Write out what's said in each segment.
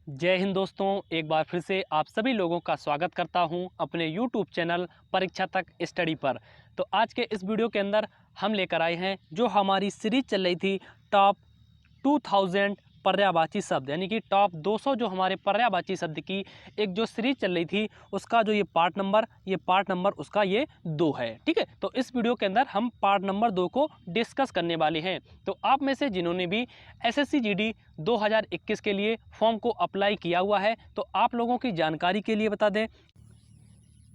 जय हिंद दोस्तों, एक बार फिर से आप सभी लोगों का स्वागत करता हूं अपने YouTube चैनल परीक्षा तक स्टडी पर। तो आज के इस वीडियो के अंदर हम लेकर आए हैं जो हमारी सीरीज चल रही थी टॉप 2000 पर्यायवाची शब्द, यानी कि टॉप 200 जो हमारे पर्यायवाची शब्द की एक जो सीरीज चल रही थी उसका जो ये पार्ट नंबर उसका ये 2 है। ठीक है, तो इस वीडियो के अंदर हम पार्ट नंबर 2 को डिस्कस करने वाले हैं। तो आप में से जिन्होंने भी एसएससी जीडी 2021 के लिए फॉर्म को अप्लाई किया हुआ है, तो आप लोगों की जानकारी के लिए बता दें,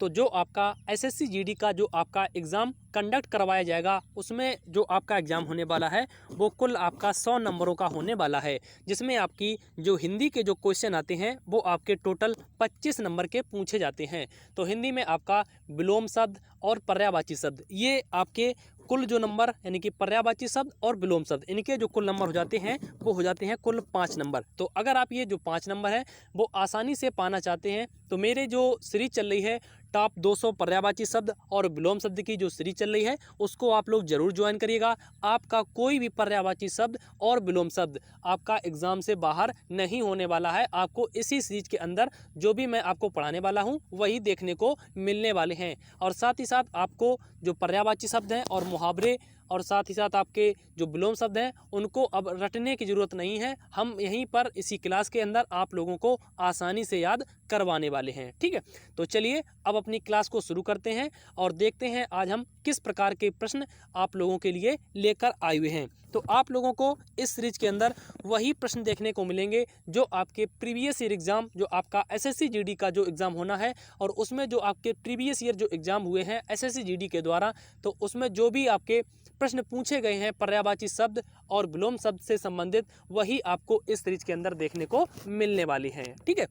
तो जो आपका एसएससी जीडी का जो आपका एग्ज़ाम कंडक्ट करवाया जाएगा उसमें जो आपका एग्ज़ाम होने वाला है वो कुल आपका 100 नंबरों का होने वाला है, जिसमें आपकी जो हिंदी के जो क्वेश्चन आते हैं वो आपके टोटल 25 नंबर के पूछे जाते हैं। तो हिंदी में आपका विलोम शब्द और पर्यायवाची शब्द, ये आपके कुल जो नंबर यानी कि पर्यायवाची शब्द और विलोम शब्द, इनके जो कुल नंबर हो जाते हैं वो हो जाते हैं कुल 5 नंबर। तो अगर आप ये जो 5 नंबर है वो आसानी से पाना चाहते हैं तो मेरे जो सीरीज चल रही है टॉप 200 पर्यायवाची शब्द और विलोम शब्द की जो सीरीज चल रही है उसको आप लोग जरूर ज्वाइन करिएगा। आपका कोई भी पर्यायवाची शब्द और विलोम शब्द आपका एग्जाम से बाहर नहीं होने वाला है। आपको इसी सीरीज के अंदर जो भी मैं आपको पढ़ाने वाला हूं वही देखने को मिलने वाले हैं। और साथ ही साथ आपको जो पर्यायवाची शब्द हैं और मुहावरे और साथ ही साथ आपके जो विलोम शब्द हैं उनको अब रटने की ज़रूरत नहीं है। हम यहीं पर इसी क्लास के अंदर आप लोगों को आसानी से याद करवाने वाले हैं। ठीक है, तो चलिए अब अपनी क्लास को शुरू करते हैं और देखते हैं आज हम किस प्रकार के प्रश्न आप लोगों के लिए लेकर आए हुए हैं। तो आप लोगों को इस सीरीज के अंदर वही प्रश्न देखने को मिलेंगे जो आपके प्रीवियस ईयर एग्ज़ाम, जो आपका एसएससी जीडी का जो एग्ज़ाम होना है और उसमें जो आपके प्रीवियस ईयर जो एग्ज़ाम हुए हैं एसएससी जीडी के द्वारा, तो उसमें जो भी आपके प्रश्न पूछे गए हैं पर्यायवाची शब्द और विलोम शब्द से संबंधित, वही आपको इस सीरीज के अंदर देखने को मिलने वाली हैं। ठीक है,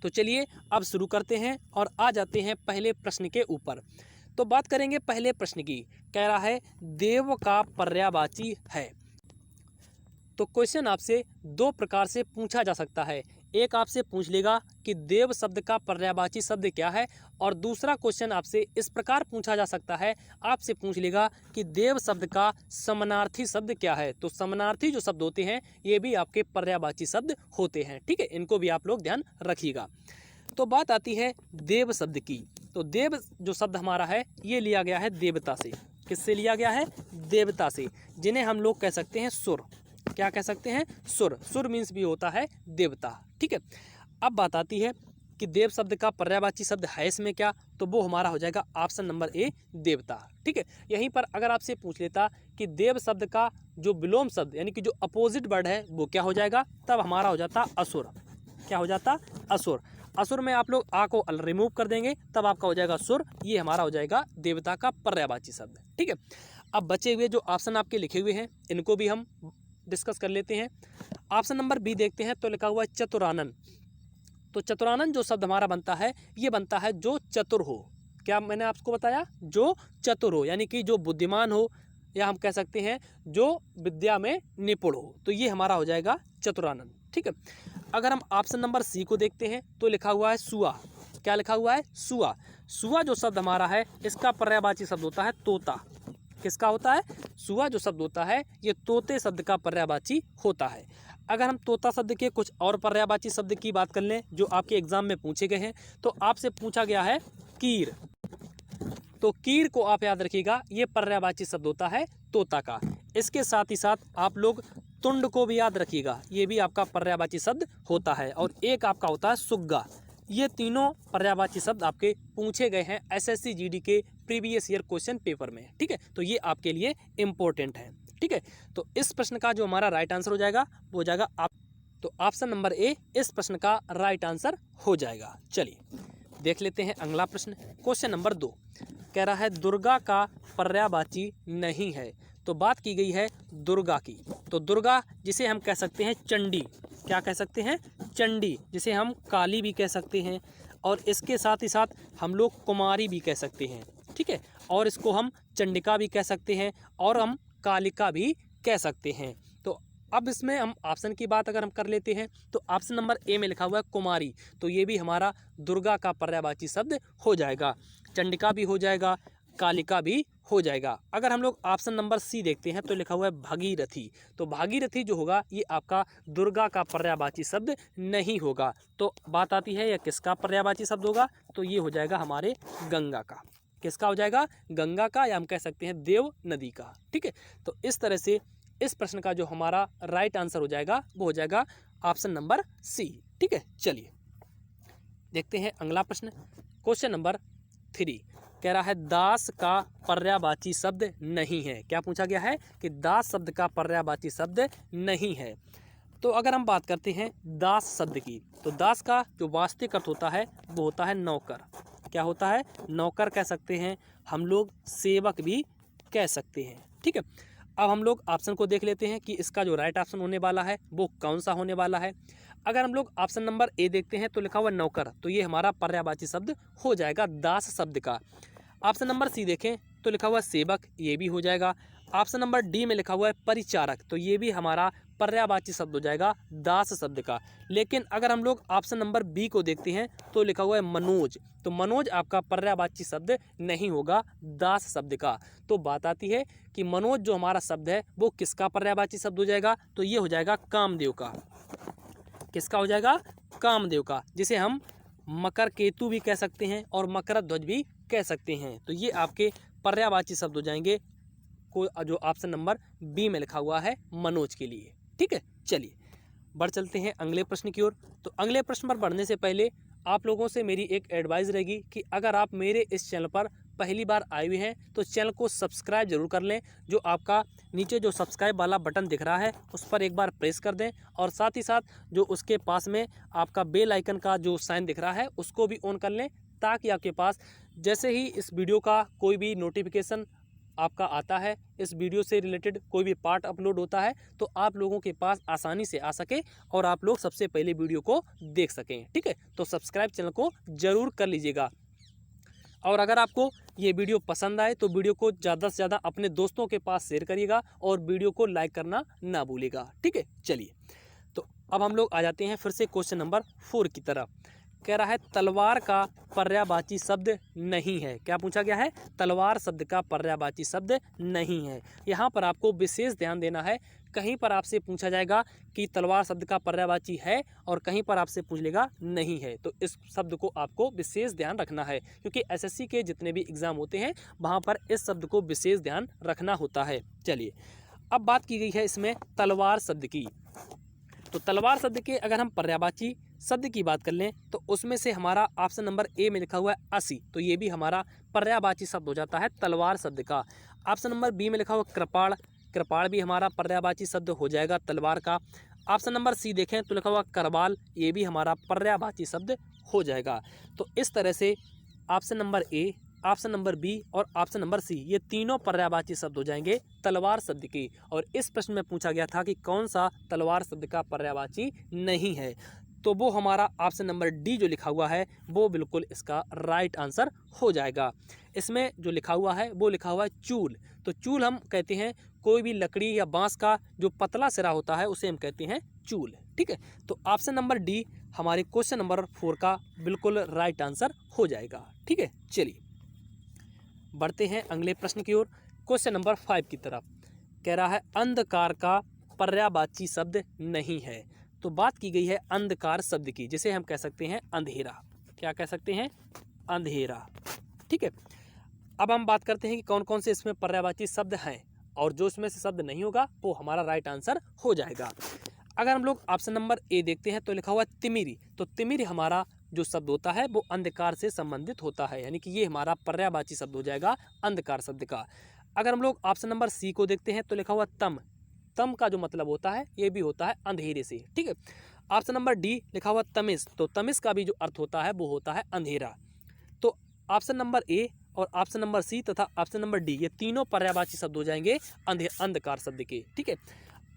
तो चलिए अब शुरू करते हैं और आ जाते हैं पहले प्रश्न के ऊपर। तो बात करेंगे पहले प्रश्न की। कह रहा है देव का पर्यायवाची है। तो क्वेश्चन आपसे दो प्रकार से पूछा जा सकता है। एक आपसे पूछ लेगा कि देव शब्द का पर्यायवाची शब्द क्या है, और दूसरा क्वेश्चन आपसे इस प्रकार पूछा जा सकता है, आपसे पूछ लेगा कि देव शब्द का समानार्थी शब्द क्या है। तो समानार्थी जो शब्द होते हैं ये भी आपके पर्यायवाची शब्द होते हैं। ठीक है, इनको भी आप लोग ध्यान रखिएगा। तो बात आती है देव शब्द की। तो देव जो शब्द हमारा है ये लिया गया है देवता से। किससे लिया गया है? देवता से, जिन्हें हम लोग कह सकते हैं सुर। क्या कह सकते हैं? सुर। सुर मीन्स भी होता है देवता। ठीक है, अब बात आती है कि देव शब्द का पर्यायवाची शब्द है इसमें क्या, तो वो हमारा हो जाएगा ऑप्शन नंबर ए, देवता। ठीक है, यहीं पर अगर आपसे पूछ लेता कि देव शब्द का जो विलोम शब्द यानी कि जो अपोजिट वर्ड है वो क्या हो जाएगा, तब हमारा हो जाता असुर। क्या हो जाता? असुर। असुर में आप लोग आ को रिमूव कर देंगे तब आपका हो जाएगा सुर। ये हमारा हो जाएगा देवता का पर्यायवाची शब्द। ठीक है, अब बचे हुए जो ऑप्शन आपके लिखे हुए हैं इनको भी हम डिस्कस कर लेते हैं। ऑप्शन नंबर बी देखते हैं, तो लिखा हुआ है चतुरानन। तो चतुरानन जो शब्द हमारा बनता है ये बनता है जो चतुर हो। क्या मैंने आपको बताया? जो चतुर हो, यानी कि जो बुद्धिमान हो, या हम कह सकते हैं जो विद्या में निपुण हो। तो ये हमारा हो जाएगा चतुरानन। ठीक है, अगर हम ऑप्शन नंबर सी को देखते हैं तो लिखा हुआ है सुआ। क्या लिखा हुआ है? सुआ। सुआ जो शब्द हमारा है इसका पर्यायवाची शब्द होता है तोता। किसका होता है? सुआ जो शब्द होता है ये तोते शब्द का पर्यायवाची होता है। अगर हम तोता शब्द के कुछ और पर्यायवाची शब्द की बात कर लें जो आपके एग्जाम में पूछे गए हैं, तो आपसे पूछा गया है कीर। तो कीर को आप याद रखिएगा, ये पर्यायवाची शब्द होता है तोता का। इसके साथ ही साथ आप लोग तुंड को भी याद रखिएगा, ये भी आपका पर्यायवाची शब्द होता है। और एक आपका होता है सुग्गा। ये तीनों पर्यायवाची शब्द आपके पूछे गए हैं एसएससी जीडी के प्रीवियस ईयर क्वेश्चन पेपर में। ठीक है, तो ये आपके लिए इम्पोर्टेंट है। ठीक है, तो इस प्रश्न का जो हमारा राइट आंसर हो जाएगा वो हो जाएगा आप, तो ऑप्शन नंबर ए इस प्रश्न का राइट आंसर हो जाएगा। चलिए देख लेते हैं अगला प्रश्न। क्वेश्चन नंबर 2 कह रहा है दुर्गा का पर्यायवाची नहीं है। तो बात की गई है दुर्गा की। तो दुर्गा जिसे हम कह सकते हैं चंडी। क्या कह सकते हैं? चंडी। जिसे हम काली भी कह सकते हैं, और इसके साथ ही साथ हम लोग कुमारी भी कह सकते हैं। ठीक है, और इसको हम चंडिका भी कह सकते हैं और हम कालिका भी कह सकते हैं। तो अब इसमें हम ऑप्शन की बात अगर हम कर लेते हैं तो ऑप्शन नंबर ए में लिखा हुआ है कुमारी। तो ये भी हमारा दुर्गा का पर्यायवाची शब्द हो जाएगा। चंडिका भी हो जाएगा, कालिका भी हो जाएगा। अगर हम लोग ऑप्शन नंबर सी देखते हैं तो लिखा हुआ है भागीरथी। तो भागीरथी जो होगा ये आपका दुर्गा का पर्यायवाची शब्द नहीं होगा। तो बात आती है यह किसका पर्यायवाची शब्द होगा, तो ये हो जाएगा हमारे गंगा का। किसका हो जाएगा, गंगा का, या हम कह सकते हैं देव नदी का। ठीक है, तो इस तरह से इस प्रश्न का जो हमारा राइट आंसर हो जाएगा वो हो जाएगा ऑप्शन नंबर सी। ठीक है, चलिए देखते हैं अगला प्रश्न। क्वेश्चन नंबर 3 कह रहा है दास का पर्यायवाची शब्द नहीं है। क्या पूछा गया है कि दास शब्द का पर्यायवाची शब्द नहीं है। तो अगर हम बात करते हैं दास शब्द की, तो दास का जो वास्तविक अर्थ होता है वो होता है नौकर। क्या होता है, नौकर कह सकते हैं हम लोग, सेवक भी कह सकते हैं। ठीक है, अब हम लोग ऑप्शन को देख लेते हैं कि इसका जो राइट ऑप्शन होने वाला है वो कौन सा होने वाला है। अगर हम लोग ऑप्शन नंबर ए देखते हैं तो लिखा हुआ नौकर, तो ये हमारा पर्यायवाची शब्द हो जाएगा दास शब्द का। ऑप्शन नंबर सी देखें तो लिखा हुआ सेवक, ये भी हो जाएगा। ऑप्शन नंबर डी में लिखा हुआ है परिचारक, तो ये भी हमारा पर्यायवाची शब्द हो जाएगा दास शब्द का। लेकिन अगर हम लोग ऑप्शन नंबर बी को देखते हैं तो लिखा हुआ है मनोज, तो मनोज आपका पर्यायवाची शब्द नहीं होगा दास शब्द का। तो बात आती है कि मनोज जो हमारा शब्द है वो किसका पर्यायवाची शब्द हो जाएगा, तो ये हो जाएगा कामदेव का। किसका हो जाएगा, कामदेव का, जिसे हम मकर केतु भी कह सकते हैं और मकर ध्वज भी कह सकते हैं। तो ये आपके पर्यायवाची शब्द हो जाएंगे को जो ऑप्शन नंबर बी में लिखा हुआ है मनोज के लिए। ठीक है, चलिए बढ़ चलते हैं अगले प्रश्न की ओर। तो अगले प्रश्न पर बढ़ने से पहले आप लोगों से मेरी एक एडवाइस रहेगी कि अगर आप मेरे इस चैनल पर पहली बार आए हुए हैं तो चैनल को सब्सक्राइब जरूर कर लें। जो आपका नीचे जो सब्सक्राइब वाला बटन दिख रहा है उस पर एक बार प्रेस कर दें, और साथ ही साथ जो उसके पास में आपका बेल आइकन का जो साइन दिख रहा है उसको भी ऑन कर लें, ताकि आपके पास जैसे ही इस वीडियो का कोई भी नोटिफिकेशन आपका आता है, इस वीडियो से रिलेटेड कोई भी पार्ट अपलोड होता है, तो आप लोगों के पास आसानी से आ सके और आप लोग सबसे पहले वीडियो को देख सकें। ठीक है, तो सब्सक्राइब चैनल को ज़रूर कर लीजिएगा। और अगर आपको ये वीडियो पसंद आए तो वीडियो को ज़्यादा से ज़्यादा अपने दोस्तों के पास शेयर करिएगा और वीडियो को लाइक करना ना भूलिएगा। ठीक है, चलिए तो अब हम लोग आ जाते हैं फिर से क्वेश्चन नंबर 4 की तरफ। कह रहा है तलवार का पर्यायवाची शब्द नहीं है। क्या पूछा गया है, तलवार शब्द का पर्यायवाची शब्द नहीं है। यहाँ पर आपको विशेष ध्यान देना है, कहीं पर आपसे पूछा जाएगा कि तलवार शब्द का पर्यायवाची है और कहीं पर आपसे पूछ लेगा नहीं है, तो इस शब्द को आपको विशेष ध्यान रखना है, क्योंकि एसएससी के जितने भी एग्जाम होते हैं वहाँ पर इस शब्द को विशेष ध्यान रखना होता है। चलिए अब बात की गई है इसमें तलवार शब्द की। तो तलवार शब्द के अगर हम पर्यायवाची शब्द की बात कर लें तो उसमें से हमारा ऑप्शन नंबर ए में लिखा हुआ है 80, तो ये भी हमारा पर्यायवाची शब्द हो जाता है तलवार शब्द का। ऑप्शन नंबर बी में लिखा हुआ कृपाण, कृपाण भी हमारा पर्यायवाची शब्द हो जाएगा तलवार का। ऑप्शन नंबर सी देखें तो लिखा हुआ करवाल, ये भी हमारा पर्यायवाची शब्द हो जाएगा। तो इस तरह से option number A, option number B और ऑप्शन नंबर सी, ये तीनों पर्यायवाची शब्द हो जाएंगे तलवार शब्द की। और इस प्रश्न में पूछा गया था कि कौन सा तलवार शब्द का पर्यायवाची नहीं है, तो वो हमारा ऑप्शन नंबर डी जो लिखा हुआ है वो बिल्कुल इसका राइट आंसर हो जाएगा। इसमें जो लिखा हुआ है वो लिखा हुआ है चूल। तो चूल हम कहते हैं कोई भी लकड़ी या बांस का जो पतला सिरा होता है उसे हम कहते हैं चूल। ठीक है, तो ऑप्शन नंबर डी हमारे क्वेश्चन नंबर 4 का बिल्कुल राइट आंसर हो जाएगा। ठीक है, चलिए बढ़ते हैं अगले प्रश्न की ओर, क्वेश्चन नंबर 5 की तरफ। कह रहा है अंधकार का पर्यायवाची शब्द नहीं है। तो बात की गई है अंधकार शब्द की, जिसे हम कह सकते हैं अंधेरा। क्या कह सकते हैं, अंधेरा। ठीक है, अब हम बात करते हैं कि कौन कौन से इसमें पर्यायवाची शब्द हैं, और जो इसमें से शब्द नहीं होगा वो हमारा राइट आंसर हो जाएगा। अगर हम लोग ऑप्शन नंबर ए देखते हैं तो लिखा हुआ है तिमिरी। तो तिमिरी हमारा जो शब्द होता है वो अंधकार से संबंधित होता है, यानी कि ये हमारा पर्यायवाची शब्द हो जाएगा अंधकार शब्द का। अगर हम लोग ऑप्शन नंबर सी को देखते हैं तो लिखा हुआ तम, तम का जो मतलब होता है ये भी होता है अंधेरे से। ठीक है, ऑप्शन नंबर डी लिखा हुआ तमिस, तो तमिस का भी जो अर्थ होता है वो होता है अंधेरा। तो ऑप्शन नंबर ए और ऑप्शन नंबर सी तथा ऑप्शन नंबर डी, ये तीनों पर्यायवाची शब्द हो जाएंगे अंधकार शब्द के। ठीक है,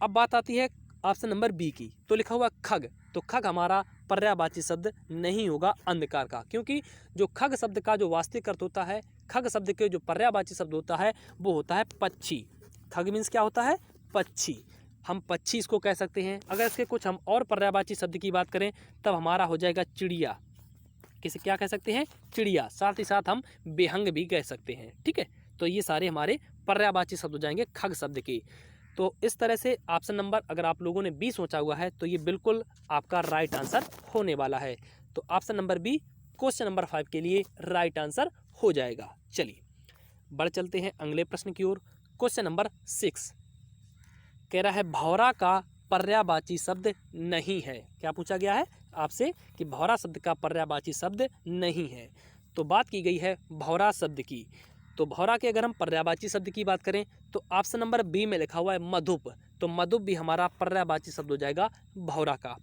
अब बात आती है ऑप्शन नंबर बी की, तो लिखा हुआ खग। तो खग हमारा पर्यायवाची शब्द नहीं होगा अंधकार का, क्योंकि जो खग शब्द का जो वास्तविक अर्थ होता है, खग शब्द के जो पर्यायवाची शब्द होता है वो होता है पक्षी। खग मीन्स क्या होता है, पक्षी। हम पक्षी इसको कह सकते हैं। अगर इसके कुछ हम और पर्यायवाची शब्द की बात करें तब हमारा हो जाएगा चिड़िया। किसे क्या कह सकते हैं, चिड़िया, साथ ही साथ हम बेहंग भी कह सकते हैं। ठीक है, तो ये सारे हमारे पर्यायवाची शब्द हो जाएंगे खग शब्द के। तो इस तरह से ऑप्शन नंबर अगर आप लोगों ने बी सोचा हुआ है तो ये बिल्कुल आपका राइट आंसर होने वाला है। तो option number B question number 5 के लिए राइट आंसर हो जाएगा। चलिए बढ़ चलते हैं अगले प्रश्न की ओर। क्वेश्चन नंबर 6 कह रहा है भौरा का पर्यायवाची शब्द नहीं है। क्या पूछा गया है आपसे कि भौरा शब्द का पर्यायवाची शब्द नहीं है। तो बात की गई है भौरा शब्द की। तो भौरा के अगर हम पर्यायवाची शब्द की बात करें तो ऑप्शन नंबर बी में लिखा हुआ है मधुप। तो मधुप भी हमारा पर्यायवाची शब्द हो जाएगा भौरा का।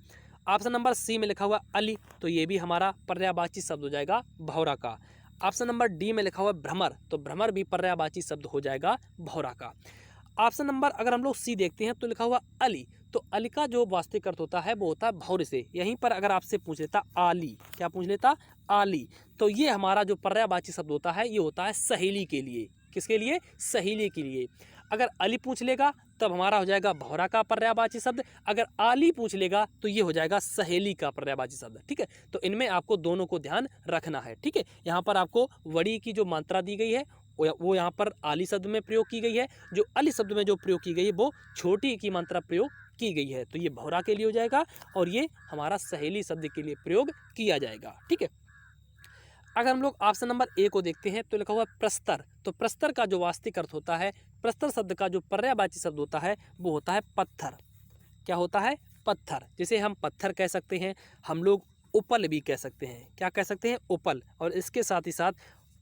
ऑप्शन नंबर सी में लिखा हुआ अली, तो ये भी हमारा पर्यायवाची शब्द हो जाएगा भौरा का। ऑप्शन नंबर डी में लिखा हुआ है भ्रमर, तो भ्रमर भी पर्यायवाची शब्द हो जाएगा भौरा का। ऑप्शन नंबर अगर हम लोग सी देखते हैं तो लिखा हुआ अली, तो अली का जो वास्तविक अर्थ होता है वो होता है भौरे से। यहीं पर अगर आपसे पूछ लेता आली, क्या पूछ लेता आली, तो ये हमारा जो पर्यायवाची शब्द होता है ये होता है सहेली के लिए। किसके लिए, सहेली के लिए। अगर अली पूछ लेगा तब हमारा हो जाएगा भौरा का पर्यायवाची शब्द, अगर आली पूछ लेगा तो ये हो जाएगा सहेली का पर्यायवाची शब्द। ठीक है, तो इनमें आपको दोनों को ध्यान रखना है। ठीक है, यहाँ पर आपको वड़ी की जो मात्रा दी गई है वो यहाँ पर आली शब्द में प्रयोग की गई है, जो अली शब्द में जो प्रयोग की गई है वो छोटी की मात्रा प्रयोग की गई है। तो ये भौरा के लिए हो जाएगा और ये हमारा सहेली शब्द के लिए प्रयोग किया जाएगा। ठीक है, अगर हम लोग ऑप्शन नंबर ए को देखते हैं तो लिखा हुआ प्रस्तर। तो प्रस्तर का जो वास्तविक अर्थ होता है, प्रस्तर शब्द का जो पर्यायवाची शब्द होता है वो होता है पत्थर। क्या होता है, पत्थर। जिसे हम पत्थर कह सकते हैं, हम लोग उपल भी कह सकते हैं। क्या कह सकते हैं, उपल। और इसके साथ ही साथ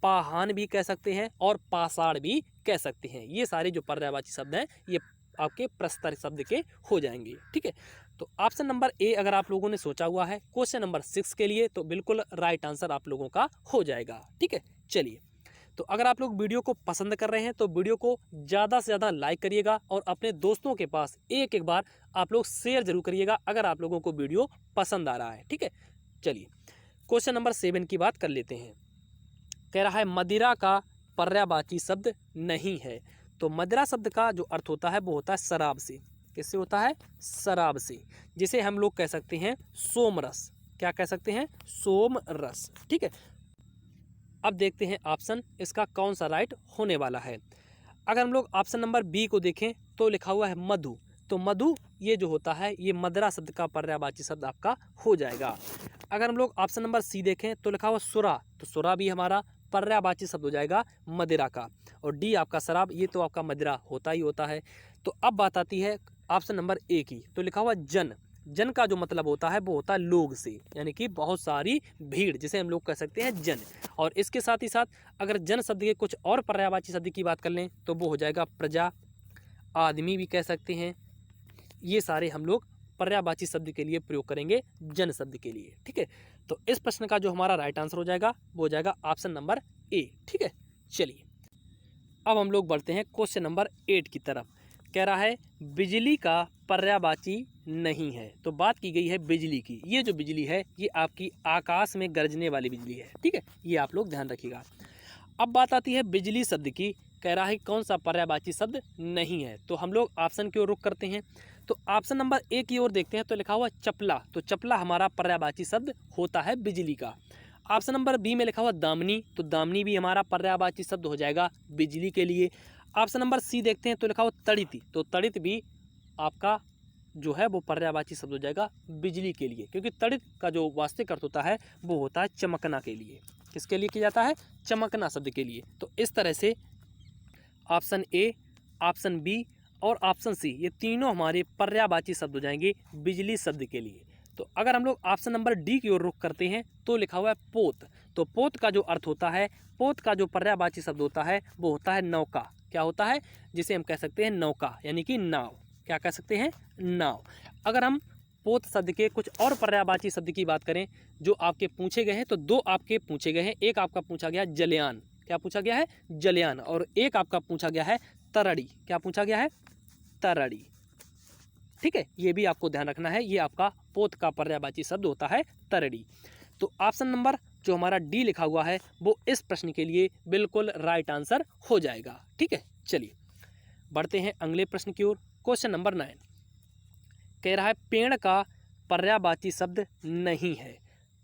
पाहान भी कह सकते हैं और पाषाण भी कह सकते हैं। ये सारे जो पर्यायवाची शब्द हैं ये आपके प्रस्तर शब्द के हो जाएंगे। ठीक है, तो ऑप्शन नंबर ए अगर आप लोगों ने सोचा हुआ है क्वेश्चन नंबर 6 के लिए तो बिल्कुल राइट आंसर आप लोगों का हो जाएगा। ठीक है, चलिए तो अगर आप लोग वीडियो को पसंद कर रहे हैं तो वीडियो को ज़्यादा से ज़्यादा लाइक करिएगा और अपने दोस्तों के पास एक एक बार आप लोग शेयर जरूर करिएगा अगर आप लोगों को वीडियो पसंद आ रहा है। ठीक है, चलिए क्वेश्चन नंबर 7 की बात कर लेते हैं। कह रहा है मदिरा का पर्यायवाची शब्द नहीं है। तो मदिरा शब्द का जो अर्थ होता है वो होता है शराब से। किससे होता है, शराब से, जिसे हम लोग कह सकते हैं सोमरस। क्या कह सकते हैं, सोमरस। ठीक है, अब देखते हैं ऑप्शन इसका कौन सा राइट होने वाला है। अगर हम लोग ऑप्शन नंबर बी को देखें तो लिखा हुआ है मधु। तो मधु ये जो होता है ये मदिरा शब्द का पर्यायवाची शब्द आपका हो जाएगा। अगर हम लोग ऑप्शन नंबर सी देखें तो लिखा हुआ सुरा। तो सुरा भी हमारा पर्यायवाची शब्द हो जाएगा मदिरा का। और डी आपका शराब, ये तो आपका मदिरा होता ही होता है। तो अब बात आती है ऑप्शन नंबर ए की। तो लिखा हुआ जन। जन का जो मतलब होता है वो होता है लोग से, यानी कि बहुत सारी भीड़, जिसे हम लोग कह सकते हैं जन। और इसके साथ ही साथ अगर जन शब्द के कुछ और पर्यायवाची शब्द की बात कर लें तो वो हो जाएगा प्रजा, आदमी भी कह सकते हैं। ये सारे हम लोग पर्यायवाची शब्द के लिए प्रयोग करेंगे जन शब्द के लिए। ठीक है, तो इस प्रश्न का जो हमारा राइट आंसर हो जाएगा वो हो जाएगा ऑप्शन नंबर ए। ठीक है, चलिए अब हम लोग बढ़ते हैं क्वेश्चन नंबर 8 की तरफ। कह रहा है बिजली का पर्यायवाची नहीं है। तो बात की गई है बिजली की। ये जो बिजली है ये आपकी आकाश में गरजने वाली बिजली है। ठीक है, ये आप लोग ध्यान रखिएगा। अब बात आती है बिजली शब्द की। कह रहा है कौन सा पर्यायवाची शब्द नहीं है। तो हम लोग ऑप्शन की ओर रुख करते हैं। तो ऑप्शन नंबर ए की ओर देखते हैं तो लिखा हुआ चपला। तो चपला हमारा पर्यायवाची शब्द होता है बिजली का। ऑप्शन नंबर बी में लिखा हुआ दामनी। तो दामनी भी हमारा पर्यायवाची शब्द हो जाएगा बिजली के लिए। ऑप्शन नंबर सी देखते हैं तो लिखा हुआ तड़ित। तो तड़ित भी आपका जो है वो पर्यायवाची शब्द हो जाएगा बिजली के लिए, क्योंकि तड़ित का जो वास्तविक अर्थ होता है वो होता है चमकना के लिए। किसके लिए किया जाता है, चमकना शब्द के लिए। तो इस तरह से ऑप्शन ए, ऑप्शन बी और ऑप्शन सी ये तीनों हमारे पर्यायवाची शब्द हो जाएंगे बिजली शब्द के लिए। तो अगर हम लोग ऑप्शन नंबर डी की ओर रुख करते हैं तो लिखा हुआ है पोत। तो पोत का जो अर्थ होता है, पोत का जो पर्यायवाची शब्द होता है वो होता है नौका। क्या होता है, जिसे हम कह सकते हैं नौका, यानी कि नाव। क्या कह सकते हैं, नाव। अगर हम पोत शब्द के कुछ और पर्यायवाची शब्द की बात करें जो आपके पूछे गए हैं तो दो आपके पूछे गए हैं। एक आपका पूछा गया जलयान। क्या पूछा गया है, जलयान। और एक आपका पूछा गया है तरड़ी। क्या पूछा गया है, तरड़ी। ठीक है, ये भी आपको ध्यान रखना है। ये आपका पोत का पर्यायवाची शब्द होता है तरड़ी। तो ऑप्शन नंबर जो हमारा डी लिखा हुआ है वो इस प्रश्न के लिए बिल्कुल राइट आंसर हो जाएगा। ठीक है, चलिए बढ़ते हैं अगले प्रश्न की ओर। क्वेश्चन नंबर 9 कह रहा है पेड़ का पर्यायवाची शब्द नहीं है।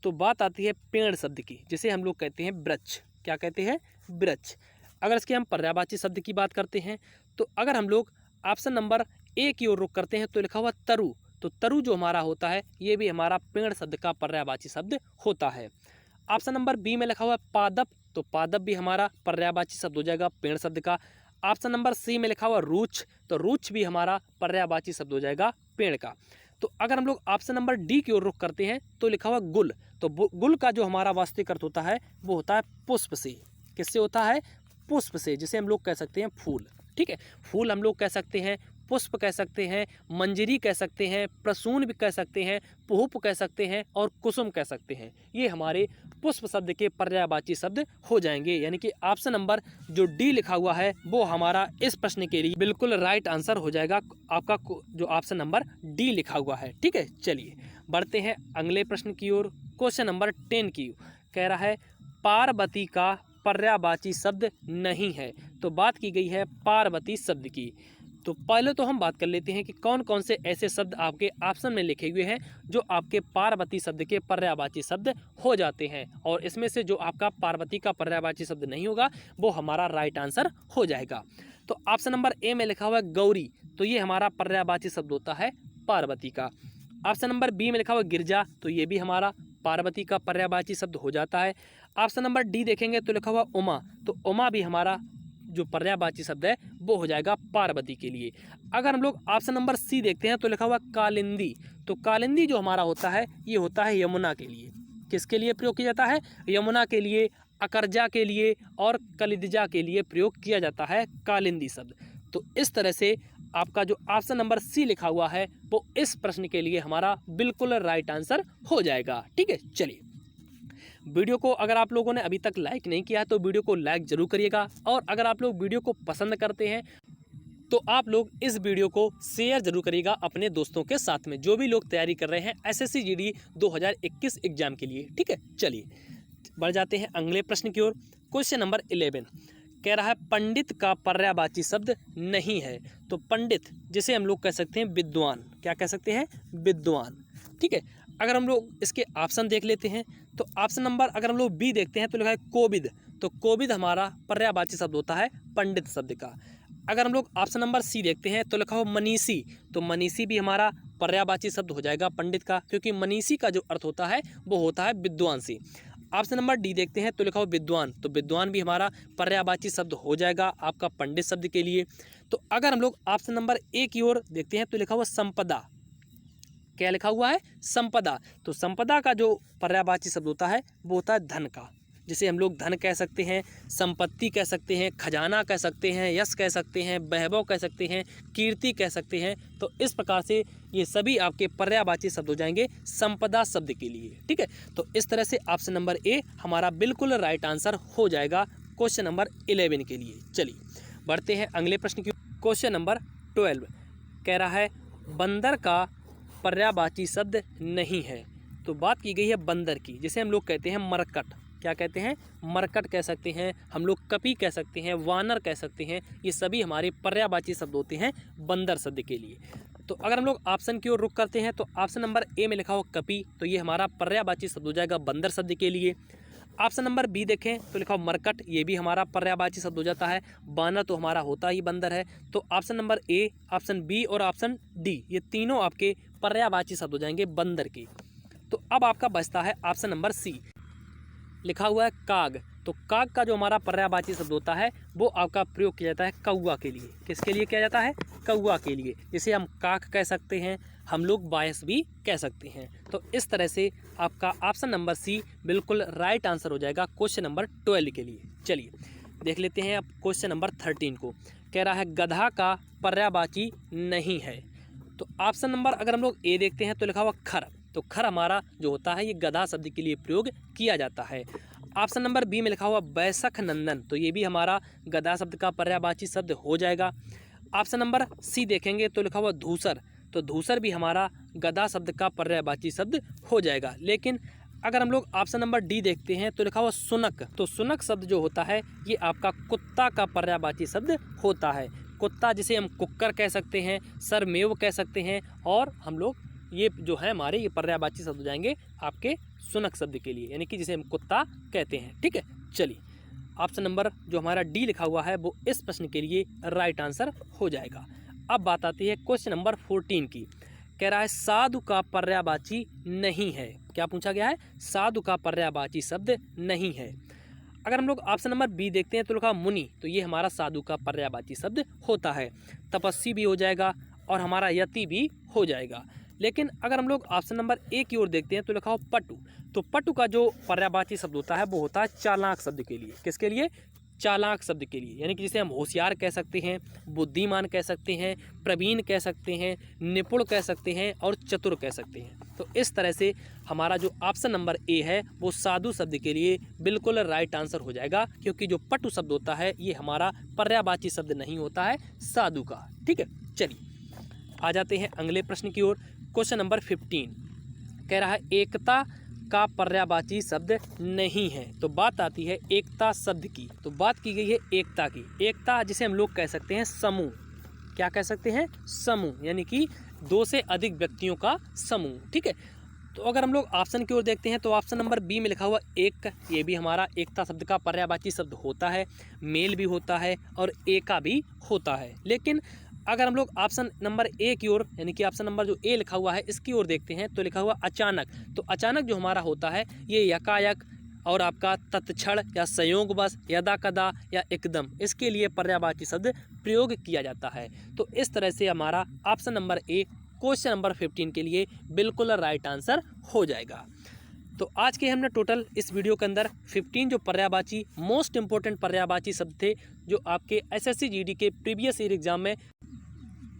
तो बात आती है पेड़ शब्द की, जिसे हम लोग कहते हैं वृक्ष। क्या कहते हैं? वृक्ष। अगर इसके हम पर्यायवाची शब्द की बात करते हैं तो अगर हम लोग ऑप्शन नंबर ए की ओर रुख करते हैं तो लिखा हुआ तरु। तो तरु जो हमारा होता है ये भी हमारा पेड़ शब्द का पर्यायवाची शब्द होता है। ऑप्शन नंबर बी में लिखा हुआ है पादप। तो पादप भी हमारा पर्यायवाची शब्द हो जाएगा पेड़ शब्द का। ऑप्शन नंबर सी में लिखा हुआ रुक्ष। तो रुक्ष भी हमारा पर्यायवाची शब्द हो जाएगा पेड़ का। तो अगर हम लोग ऑप्शन नंबर डी की ओर रुख करते हैं तो लिखा हुआ गुल। तो गुल का जो हमारा वास्तविक अर्थ होता है वो होता है पुष्प से। किससे होता है? पुष्प से, जिसे हम लोग कह सकते हैं फूल। ठीक है, फूल हम लोग कह सकते हैं, पुष्प कह सकते हैं, मंजरी कह सकते हैं, प्रसून भी कह सकते हैं, पुष्प कह सकते हैं और कुसुम कह सकते हैं। ये हमारे पुष्प शब्द के पर्यायवाची शब्द हो जाएंगे। यानी कि ऑप्शन नंबर जो डी लिखा हुआ है वो हमारा इस प्रश्न के लिए बिल्कुल राइट आंसर हो जाएगा, आपका जो ऑप्शन नंबर डी लिखा हुआ है। ठीक है, चलिए बढ़ते हैं अगले प्रश्न की ओर। क्वेश्चन नंबर 10 की कह रहा है पार्वती का पर्यायवाची शब्द नहीं है। तो बात की गई है पार्वती शब्द की। तो पहले तो हम बात कर लेते हैं कि कौन कौन से ऐसे शब्द आपके ऑप्शन में लिखे हुए हैं जो आपके पार्वती शब्द के पर्यायवाची शब्द हो जाते हैं, और इसमें से जो आपका पार्वती का पर्यायवाची शब्द नहीं होगा वो हमारा राइट आंसर हो जाएगा। तो ऑप्शन नंबर ए में लिखा हुआ है गौरी। तो ये हमारा पर्यायवाची शब्द होता है पार्वती का। ऑप्शन नंबर बी में लिखा हुआ गिरजा। तो ये भी हमारा पार्वती का पर्यायवाची शब्द हो जाता है। ऑप्शन नंबर डी देखेंगे तो लिखा हुआ उमा। तो उमा भी हमारा जो पर्यायवाची शब्द है वो हो जाएगा पार्वती के लिए। अगर हम लोग ऑप्शन नंबर सी देखते हैं तो लिखा हुआ कालिंदी। तो कालिंदी जो हमारा होता है ये होता है यमुना के लिए। किसके लिए प्रयोग किया जाता है? यमुना के लिए, अकरजा के लिए और कलिदजा के लिए प्रयोग किया जाता है कालिंदी शब्द। तो इस तरह से आपका जो ऑप्शन नंबर सी लिखा हुआ है वो इस प्रश्न के लिए हमारा बिल्कुल राइट आंसर हो जाएगा। ठीक है, चलिए वीडियो को अगर आप लोगों ने अभी तक लाइक नहीं किया है तो वीडियो को लाइक जरूर करिएगा, और अगर आप लोग वीडियो को पसंद करते हैं तो आप लोग इस वीडियो को शेयर जरूर करिएगा अपने दोस्तों के साथ में, जो भी लोग तैयारी कर रहे हैं एसएससी जीडी 2021 एग्जाम के लिए। ठीक है, चलिए बढ़ जाते हैं अगले प्रश्न की ओर। क्वेश्चन नंबर 11 कह रहा है पंडित का पर्यायवाची शब्द नहीं है। तो पंडित जिसे हम लोग कह सकते हैं विद्वान। क्या कह सकते हैं? विद्वान। ठीक है, अगर हम लोग इसके ऑप्शन देख लेते हैं तो ऑप्शन नंबर अगर हम लोग बी देखते हैं तो लिखा है कोविद। तो कोविद हमारा पर्यायवाची शब्द होता है पंडित शब्द का। अगर हम लोग ऑप्शन नंबर सी देखते हैं तो लिखा हो मनीषी। तो मनीषी भी हमारा पर्यायवाची शब्द हो जाएगा पंडित का, क्योंकि मनीषी का जो अर्थ होता है वो होता है विद्वान से। ऑप्शन नंबर डी देखते हैं तो लिखा हो विद्वान। तो विद्वान भी हमारा पर्यायवाची शब्द हो जाएगा आपका पंडित शब्द के लिए। तो अगर हम लोग ऑप्शन नंबर ए की ओर देखते हैं तो लिखा हुआ संपदा। क्या लिखा हुआ है? संपदा। तो संपदा का जो पर्यायवाची शब्द होता है वो होता है धन का, जिसे हम लोग धन कह सकते हैं, संपत्ति कह सकते हैं, खजाना कह सकते हैं, यश कह सकते हैं, वैभव कह सकते हैं, कीर्ति कह सकते हैं। तो इस प्रकार से ये सभी आपके पर्यायवाची शब्द हो जाएंगे संपदा शब्द के लिए। ठीक है, तो इस तरह से ऑप्शन नंबर ए हमारा बिल्कुल राइट आंसर हो जाएगा क्वेश्चन नंबर 11 के लिए। चलिए बढ़ते हैं अगले प्रश्न की। क्वेश्चन नंबर 12 कह रहा है बंदर का पर्यायवाची शब्द नहीं है। तो बात की गई है बंदर की, जिसे हम लोग कहते हैं मरकट। क्या कहते हैं? मरकट कह सकते हैं, हम लोग कपी कह सकते हैं, वानर कह सकते हैं। ये सभी हमारे पर्यायवाची शब्द होते हैं बंदर शब्द के लिए। तो अगर हम लोग ऑप्शन की ओर रुख करते हैं तो ऑप्शन नंबर ए में लिखा हो कपी। तो ये हमारा पर्यायवाची शब्द हो जाएगा बंदर शब्द के लिए। ऑप्शन नंबर बी देखें तो लिखा हो मरकट। ये भी हमारा पर्यायवाची शब्द हो जाता है। बानर तो हमारा होता ही बंदर है। तो option number A, option B और ऑप्शन डी ये तीनों आपके पर्यायवाची शब्द हो जाएंगे बंदर के। तो अब आपका बचता है ऑप्शन नंबर सी, लिखा हुआ है काग। तो काग का जो हमारा पर्यायवाची शब्द होता है वो आपका प्रयोग किया जाता है कौवा के लिए। किसके लिए किया जाता है? कौवा के लिए, जिसे हम काक कह सकते हैं, हम लोग बायस भी कह सकते हैं। तो इस तरह से आपका ऑप्शन नंबर सी बिल्कुल राइट आंसर हो जाएगा क्वेश्चन नंबर 12 के लिए। चलिए देख लेते हैं अब क्वेश्चन नंबर 13 को। कह रहा है गधा का पर्यायवाची नहीं है। तो ऑप्शन नंबर अगर हम लोग ए देखते हैं तो लिखा हुआ खर। तो खर हमारा जो होता है ये गधा शब्द के लिए प्रयोग किया जाता है। ऑप्शन नंबर बी में लिखा हुआ बैसख नंदन। तो ये भी हमारा गधा शब्द का पर्यायवाची शब्द हो जाएगा। ऑप्शन नंबर सी देखेंगे तो लिखा हुआ धूसर। तो धूसर भी हमारा गधा शब्द का पर्यायवाची शब्द हो जाएगा। लेकिन अगर हम लोग ऑप्शन नंबर डी देखते हैं तो लिखा हुआ सुनक। तो सुनक शब्द जो होता है ये आपका कुत्ता का पर्यायवाची शब्द होता है। कुत्ता जिसे हम कुक्कर कह सकते हैं, सरमेव कह सकते हैं, और हम लोग ये जो है हमारे ये पर्यायवाची शब्द हो जाएंगे आपके शुनक शब्द के लिए, यानी कि जिसे हम कुत्ता कहते हैं। ठीक है, चलिए ऑप्शन नंबर जो हमारा डी लिखा हुआ है वो इस प्रश्न के लिए राइट आंसर हो जाएगा। अब बात आती है क्वेश्चन नंबर 14 की। कह रहा है साधु का पर्यायवाची नहीं है। क्या पूछा गया है? साधु का पर्यायवाची शब्द नहीं है। अगर हम लोग ऑप्शन नंबर बी देखते हैं तो लिखा मुनि, तो ये हमारा साधु का पर्यायवाची शब्द होता है। तपस्वी भी हो जाएगा और हमारा यति भी हो जाएगा। लेकिन अगर हम लोग ऑप्शन नंबर ए की ओर देखते हैं तो लिखा हो पटु, तो पटु का जो पर्यायवाची शब्द होता है वो होता है चालाक शब्द के लिए। किसके लिए? चालाक शब्द के लिए, यानी कि जिसे हम होशियार कह सकते हैं, बुद्धिमान कह सकते हैं, प्रवीण कह सकते हैं, निपुण कह सकते हैं और चतुर कह सकते हैं। तो इस तरह से हमारा जो ऑप्शन नंबर ए है वो साधु शब्द के लिए बिल्कुल राइट आंसर हो जाएगा, क्योंकि जो पटु शब्द होता है ये हमारा पर्यायवाची शब्द नहीं होता है साधु का। ठीक है, चलिए आ जाते हैं अगले प्रश्न की ओर। क्वेश्चन नंबर 15 कह रहा है एकता का पर्यायवाची शब्द नहीं है। तो बात आती है एकता शब्द की, तो बात की गई है एकता की। एकता जिसे हम लोग कह सकते हैं समूह। क्या कह सकते हैं? समूह, यानी कि दो से अधिक व्यक्तियों का समूह। ठीक है, तो अगर हम लोग ऑप्शन की ओर देखते हैं तो ऑप्शन नंबर बी में लिखा हुआ एक, ये भी हमारा एकता शब्द का पर्यायवाची शब्द होता है। मेल भी होता है और एका भी होता है। लेकिन अगर हम लोग ऑप्शन नंबर ए की ओर, यानी कि ऑप्शन नंबर जो ए लिखा हुआ है इसकी ओर देखते हैं तो लिखा हुआ अचानक, तो अचानक जो हमारा होता है ये यकायक और आपका तत्क्षण या संयोगवश, यदा कदा या एकदम, इसके लिए पर्यायवाची शब्द प्रयोग किया जाता है। तो इस तरह से हमारा ऑप्शन नंबर ए क्वेश्चन नंबर 15 के लिए बिल्कुल राइट आंसर हो जाएगा। तो आज के हमने टोटल इस वीडियो के अंदर 15 जो पर्यायवाची मोस्ट इंपॉर्टेंट पर्यायवाची शब्द थे जो आपके एसएससी जीडी के प्रीवियस ईयर एग्जाम में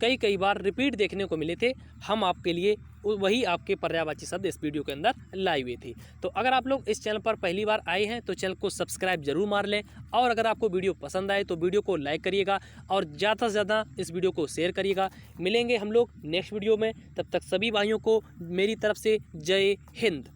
कई बार रिपीट देखने को मिले थे, हम आपके लिए वही आपके पर्यायवाची शब्द इस वीडियो के अंदर लाए हुए थे। तो अगर आप लोग इस चैनल पर पहली बार आए हैं तो चैनल को सब्सक्राइब जरूर मार लें, और अगर आपको वीडियो पसंद आए तो वीडियो को लाइक करिएगा और ज़्यादा से ज़्यादा इस वीडियो को शेयर करिएगा। मिलेंगे हम लोग नेक्स्ट वीडियो में, तब तक सभी भाइयों को मेरी तरफ से जय हिंद।